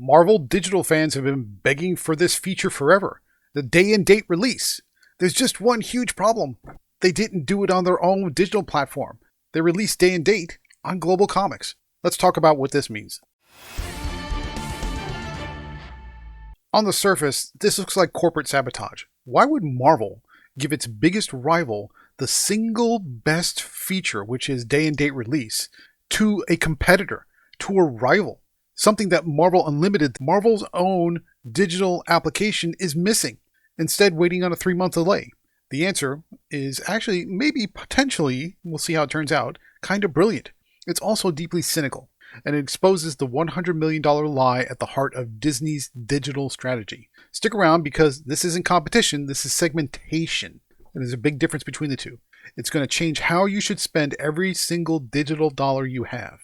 Marvel digital fans have been begging for this feature forever. The day and date release. There's just one huge problem. They didn't do it on their own digital platform. They released day and date on GlobalComix. Let's talk about what this means. On the surface, this looks like corporate sabotage. Why would Marvel give its biggest rival the single best feature, which is day and date release, to a competitor, to a rival? Something that Marvel Unlimited, Marvel's own digital application, is missing, instead waiting on a 3-month delay. The answer is actually, maybe potentially, we'll see how it turns out, kind of brilliant. It's also deeply cynical, and it exposes the $100 million lie at the heart of Disney's digital strategy. Stick around because this isn't competition, this is segmentation. And there's a big difference between the two. It's going to change how you should spend every single digital dollar you have.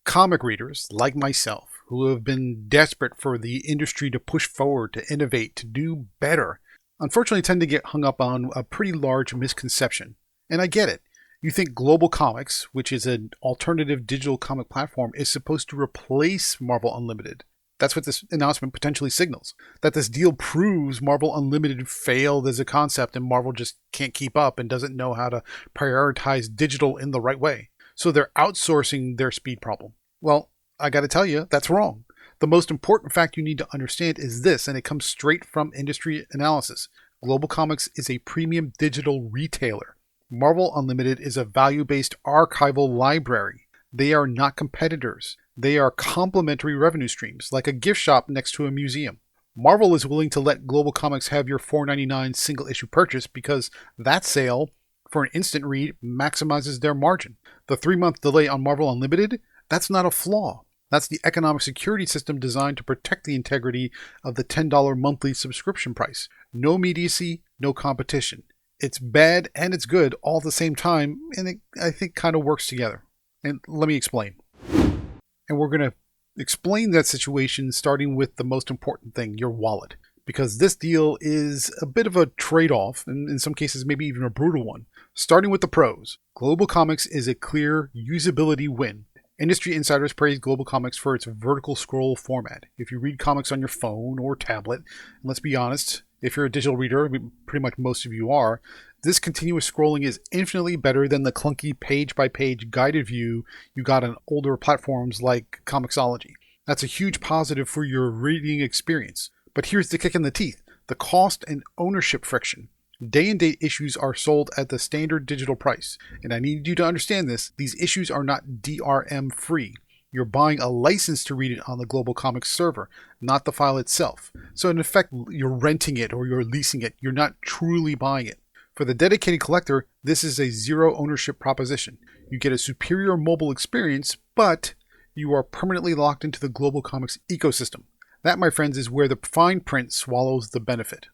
Comic readers, like myself, who have been desperate for the industry to push forward, to innovate, to do better, unfortunately tend to get hung up on a pretty large misconception. And I get it. You think GlobalComix, which is an alternative digital comic platform, is supposed to replace Marvel Unlimited. That's what this announcement potentially signals. That this deal proves Marvel Unlimited failed as a concept and Marvel just can't keep up and doesn't know how to prioritize digital in the right way. So they're outsourcing their speed problem. Well, I gotta tell you, that's wrong. The most important fact you need to understand is this, and it comes straight from industry analysis. GlobalComix is a premium digital retailer. Marvel Unlimited is a value-based archival library. They are not competitors. They are complementary revenue streams, like a gift shop next to a museum. Marvel is willing to let GlobalComix have your $4.99 single-issue purchase because that sale, for an instant read, maximizes their margin. The 3-month delay on Marvel Unlimited, that's not a flaw. That's the economic security system designed to protect the integrity of the $10 monthly subscription price. No immediacy, no competition. It's bad and it's good all at the same time, and it, I think, kind of works together. And let me explain. And we're going to explain that situation starting with the most important thing, your wallet. Because this deal is a bit of a trade-off, and in some cases maybe even a brutal one. Starting with the pros, GlobalComix is a clear usability win. Industry insiders praise GlobalComix for its vertical scroll format. If you read comics on your phone or tablet, and let's be honest, if you're a digital reader, pretty much most of you are, this continuous scrolling is infinitely better than the clunky page-by-page guided view you got on older platforms like Comixology. That's a huge positive for your reading experience. But here's the kick in the teeth, the cost and ownership friction. Day and date issues are sold at the standard digital price. And I need you to understand this, these issues are not DRM free. You're buying a license to read it on the GlobalComix server, not the file itself. So in effect, you're renting it or you're leasing it. You're not truly buying it. For the dedicated collector, this is a zero ownership proposition. You get a superior mobile experience, but you are permanently locked into the GlobalComix ecosystem. That, my friends, is where the fine print swallows the benefit.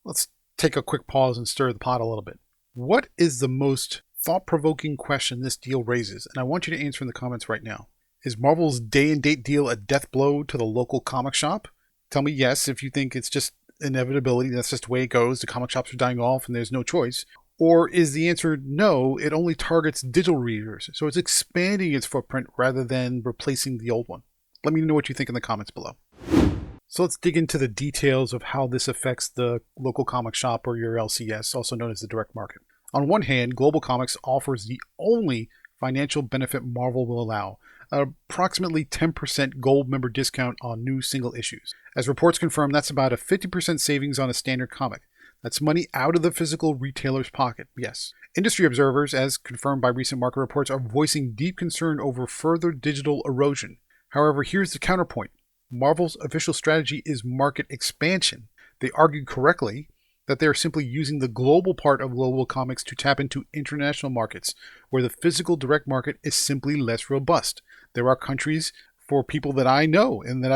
Let's take a quick pause and stir the pot a little bit. What is the most thought-provoking question this deal raises? And I want you to answer in the comments right now. Is Marvel's day and date deal a death blow to the local comic shop? Tell me yes if you think it's just inevitability, that's just the way it goes, the comic shops are dying off and there's no choice. Or is the answer no, it only targets digital readers, so it's expanding its footprint rather than replacing the old one? Let me know what you think in the comments below. So let's dig into the details of how this affects the local comic shop or your LCS, also known as the direct market. On one hand, GlobalComix offers the only financial benefit Marvel will allow, approximately 10% gold member discount on new single issues. As reports confirm, that's about a 50% savings on a standard comic. That's money out of the physical retailer's pocket, yes. Industry observers, as confirmed by recent market reports, are voicing deep concern over further digital erosion. However, here's the counterpoint. Marvel's official strategy is market expansion. They argued correctly that they are simply using the global part of GlobalComix to tap into international markets, where the physical direct market is simply less robust. There are countries, for people that I know and that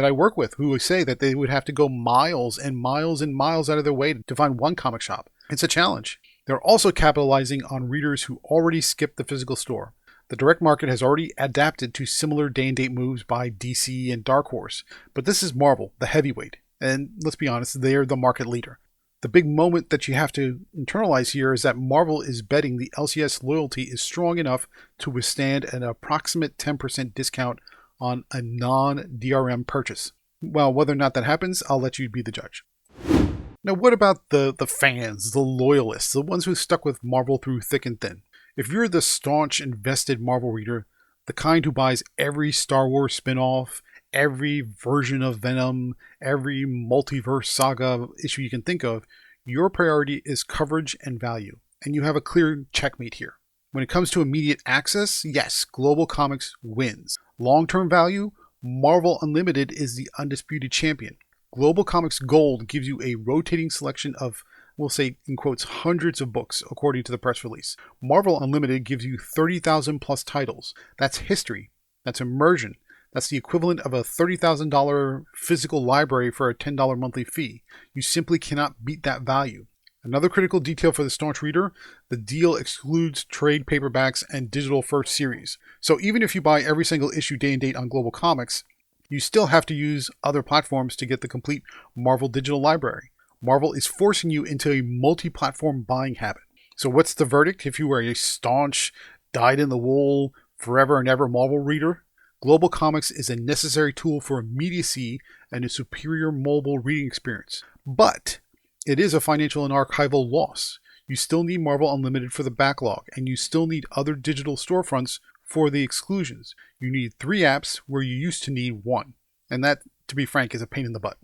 I work with, who say that they would have to go miles and miles and miles out of their way to find one comic shop. It's a challenge. They're also capitalizing on readers who already skip the physical store. The direct market has already adapted to similar day-and-date moves by DC and Dark Horse, but this is Marvel, the heavyweight, and let's be honest, they're the market leader. The big moment that you have to internalize here is that Marvel is betting the LCS loyalty is strong enough to withstand an approximate 10% discount on a non-DRM purchase. Well, whether or not that happens, I'll let you be the judge. Now, what about the fans, the loyalists, the ones who stuck with Marvel through thick and thin? If you're the staunch, invested Marvel reader, the kind who buys every Star Wars spin-off, every version of Venom, every multiverse saga issue you can think of, your priority is coverage and value, and you have a clear checkmate here. When it comes to immediate access, yes, GlobalComix wins. Long-term value, Marvel Unlimited is the undisputed champion. GlobalComix Gold gives you a rotating selection of, we'll say in quotes, hundreds of books, according to the press release. Marvel Unlimited gives you 30,000 plus titles. That's history. That's immersion. That's the equivalent of a $30,000 physical library for a $10 monthly fee. You simply cannot beat that value. Another critical detail for the staunch reader, the deal excludes trade paperbacks and digital first series. So even if you buy every single issue day and date on GlobalComix, you still have to use other platforms to get the complete Marvel digital library. Marvel is forcing you into a multi-platform buying habit. So what's the verdict if you are a staunch, dyed-in-the-wool, forever and ever Marvel reader? GlobalComix is a necessary tool for immediacy and a superior mobile reading experience. But it is a financial and archival loss. You still need Marvel Unlimited for the backlog, and you still need other digital storefronts for the exclusions. You need 3 apps where you used to need 1. And that, to be frank, is a pain in the butt.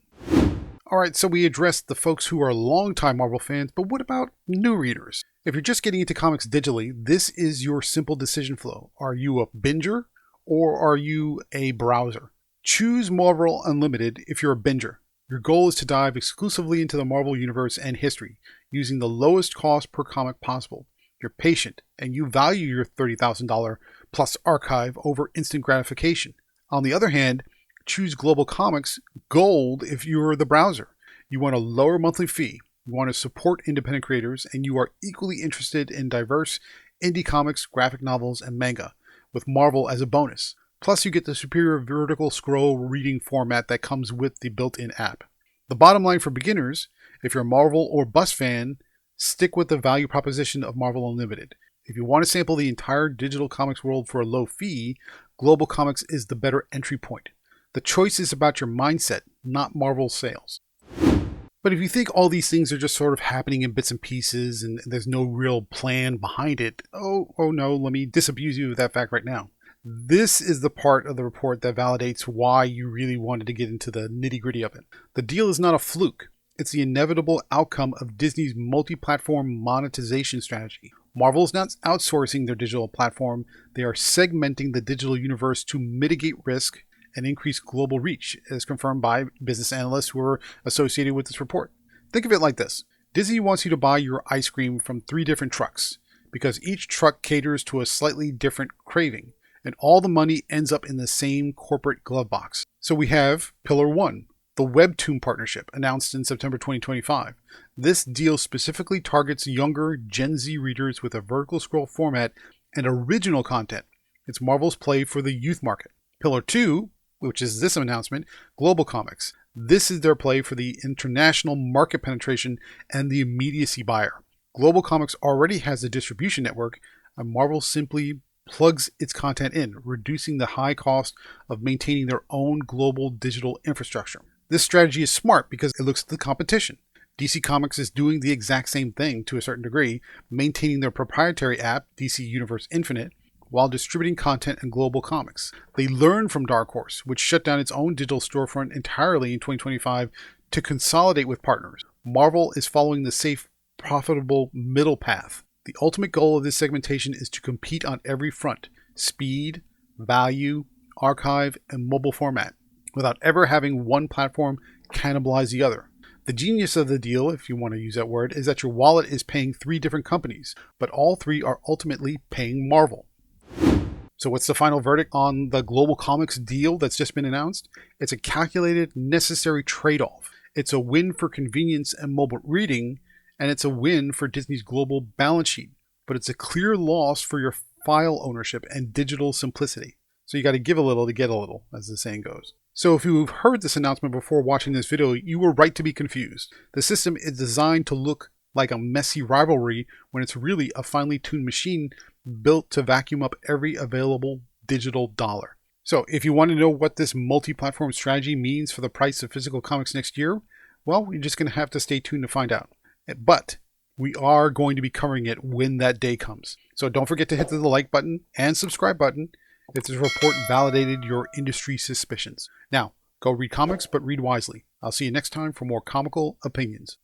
Alright, so we addressed the folks who are longtime Marvel fans, but what about new readers? If you're just getting into comics digitally, this is your simple decision flow. Are you a binger or are you a browser? Choose Marvel Unlimited if you're a binger. Your goal is to dive exclusively into the Marvel Universe and history, using the lowest cost per comic possible. You're patient, and you value your $30,000 plus archive over instant gratification. On the other hand, choose GlobalComix Gold if you're the browser. You want a lower monthly fee, you want to support independent creators, and you are equally interested in diverse indie comics, graphic novels, and manga, with Marvel as a bonus. Plus, you get the superior vertical scroll reading format that comes with the built-in app. The bottom line for beginners, if you're a Marvel or Bust fan, stick with the value proposition of Marvel Unlimited. If you want to sample the entire digital comics world for a low fee, GlobalComix is the better entry point. The choice is about your mindset, not Marvel sales. But if you think all these things are just sort of happening in bits and pieces and there's no real plan behind it, oh no, let me disabuse you of that fact right now. This is the part of the report that validates why you really wanted to get into the nitty-gritty of it. The deal is not a fluke. It's the inevitable outcome of Disney's multi-platform monetization strategy. Marvel is not outsourcing their digital platform. They are segmenting the digital universe to mitigate risk and increase global reach, as confirmed by business analysts who are associated with this report. Think of it like this. Disney wants you to buy your ice cream from 3 different trucks, because each truck caters to a slightly different craving, and all the money ends up in the same corporate glove box. So we have Pillar 1, the Webtoon partnership, announced in September 2025. This deal specifically targets younger Gen Z readers with a vertical scroll format and original content. It's Marvel's play for the youth market. Pillar 2, which is this announcement, GlobalComix. This is their play for the international market penetration and the immediacy buyer. GlobalComix already has a distribution network, and Marvel simply plugs its content in, reducing the high cost of maintaining their own global digital infrastructure. This strategy is smart because it looks at the competition. DC Comics is doing the exact same thing to a certain degree, maintaining their proprietary app, DC Universe Infinite, while distributing content in GlobalComix. They learned from Dark Horse, which shut down its own digital storefront entirely in 2025 to consolidate with partners. Marvel is following the safe, profitable middle path. The ultimate goal of this segmentation is to compete on every front: speed, value, archive, and mobile format, without ever having one platform cannibalize the other. The genius of the deal, if you want to use that word, is that your wallet is paying 3 different companies, but all 3 are ultimately paying Marvel. So what's the final verdict on the GlobalComix deal that's just been announced? It's a calculated, necessary trade-off. It's a win for convenience and mobile reading, and it's a win for Disney's global balance sheet. But it's a clear loss for your file ownership and digital simplicity. So you got to give a little to get a little, as the saying goes. So if you've heard this announcement before watching this video, you were right to be confused. The system is designed to look like a messy rivalry when it's really a finely tuned machine built to vacuum up every available digital dollar. So if you want to know what this multi-platform strategy means for the price of physical comics next year, well, you're just going to have to stay tuned to find out. But we are going to be covering it when that day comes. So don't forget to hit the like button and subscribe button if this report validated your industry suspicions. Now, go read comics, but read wisely. I'll see you next time for more comical opinions.